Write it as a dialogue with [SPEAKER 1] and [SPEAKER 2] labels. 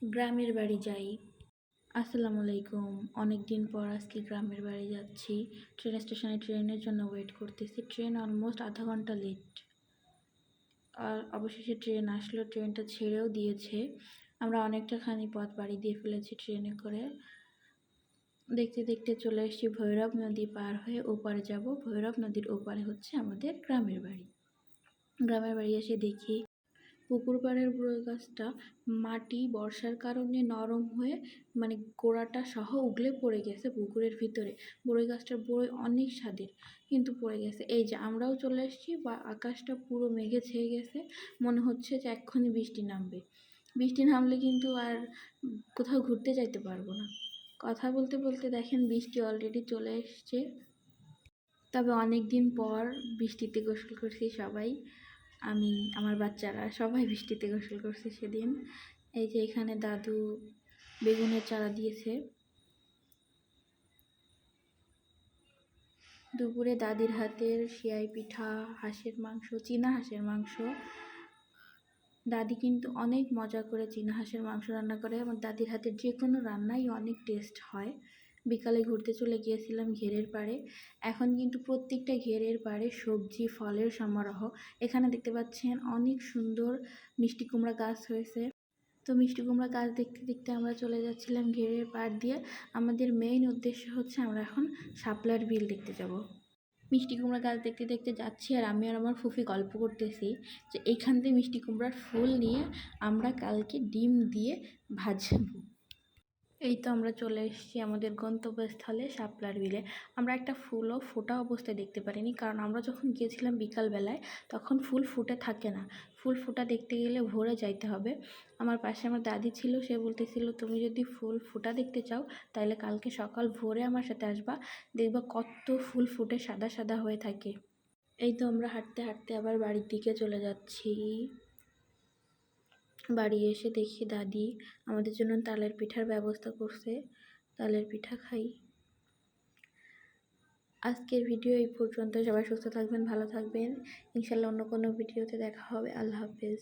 [SPEAKER 1] গ্রামের বাড়ি যাই। আসসালামু আলাইকুম। অনেক দিন পর আজকে গ্রামের বাড়ি যাচ্ছি। ট্রেন স্টেশনে ট্রেনের জন্য ওয়েট করতেছি। ট্রেন অলমোস্ট আধা ঘন্টা লেট। আর অবশেষে ট্রেন আসলো, ট্রেনটা ছেড়েও দিয়েছে। আমরা অনেকটাখানি পথ পাড়ি দিয়ে ফেলেছি ট্রেনে করে। দেখতে দেখতে চলে এসেছি ভৈরব নদী পার হয়ে ওপারে যাব। ভৈরব নদীর ওপারে হচ্ছে আমাদের গ্রামের বাড়ি। গ্রামের বাড়ি এসে দেখি পুকুর পাড়ের বড়ই গাছটা মাটি বর্ষার কারণে নরম হয়ে গোড়াটা সহ উগলে পড়ে গেছে পুকুরের ভিতরে। বড়ই গাছটার বড়ই অনেক স্বাদের, কিন্তু পড়ে গেছে। এই যে আমরাও চলে এসেছি, বা আকাশটা পুরো মেঘে ছেয়ে গেছে। মনে হচ্ছে যে এক্ষুনি বৃষ্টি নামবে। বৃষ্টি নামলে কিন্তু আর কোথাও ঘুরতে যাইতে পারবো না। কথা বলতে বলতে দেখেন বৃষ্টি অলরেডি চলে এসছে। তবে অনেক দিন পর বৃষ্টিতে গোসল করছি সবাই। আমি, আমার বাচ্চারা সবাই বৃষ্টিতে গোসল করছি সেদিন। এই যে এখানে দাদু বেগুনের চারা দিয়েছে। দুপুরে দাদির হাতের সেয়াই পিঠা, হাঁসের মাংস, চীনা হাঁসের মাংস। দাদি কিন্তু অনেক মজা করে চীনা হাঁসের মাংস রান্না করে। আমার দাদির হাতের যে কোনো রান্নাই অনেক টেস্ট হয়। বিকালে ঘুরতে চলে গিয়েছিলাম ঘেরের পাড়ে। এখন কিন্তু প্রত্যেকটা ঘেরের পাড়ে সবজি ফলের সমারোহ। এখানে দেখতে পাচ্ছেন অনেক সুন্দর মিষ্টি কুমড়া গাছ হয়েছে। তো মিষ্টি কুমড়া গাছ দেখতে দেখতে আমরা চলে যাচ্ছিলাম ঘেরের পাড় দিয়ে। আমাদের মেইন উদ্দেশ্য হচ্ছে আমরা এখন শাপলার বিল দেখতে যাব। মিষ্টি কুমড়া গাছ দেখতে দেখতে যাচ্ছি, আর আমি আর আমার ফুফি গল্প করতেছি যে এইখান থেকে মিষ্টি কুমড়ার ফুল নিয়ে আমরা কালকে ডিম দিয়ে ভাজবো। এই তো আমরা চলে এসেছি আমাদের গন্তব্যস্থলে শাপলার বিলে। আমরা একটা ফুলও ফোটা অবস্থায় দেখতে পারিনি, কারণ আমরা যখন গিয়েছিলাম বিকালবেলায় তখন ফুল ফুটে থাকে না। ফুল ফোটা দেখতে গেলে ভোরে যাইতে হবে। আমার পাশে আমার দাদি ছিল, সে বলতেছিল তুমি যদি ফুল ফোটা দেখতে চাও তাহলে কালকে সকাল ভোরে আমার সাথে আসবা, দেখবা কত ফুল ফুটে সাদা সাদা হয়ে থাকে। এই তো আমরা হাঁটতে হাঁটতে আবার বাড়ির দিকে চলে যাচ্ছি। বাড়ি এসে দেখি দাদি আমাদের জন্য তালের পিঠার ব্যবস্থা করছে। তালের পিঠা খাই। আজকের ভিডিও এই পর্যন্ত। সবাই সুস্থ থাকবেন, ভালো থাকবেন। ইনশাল্লাহ অন্য কোনো ভিডিওতে দেখা হবে। আল্লাহ হাফেজ।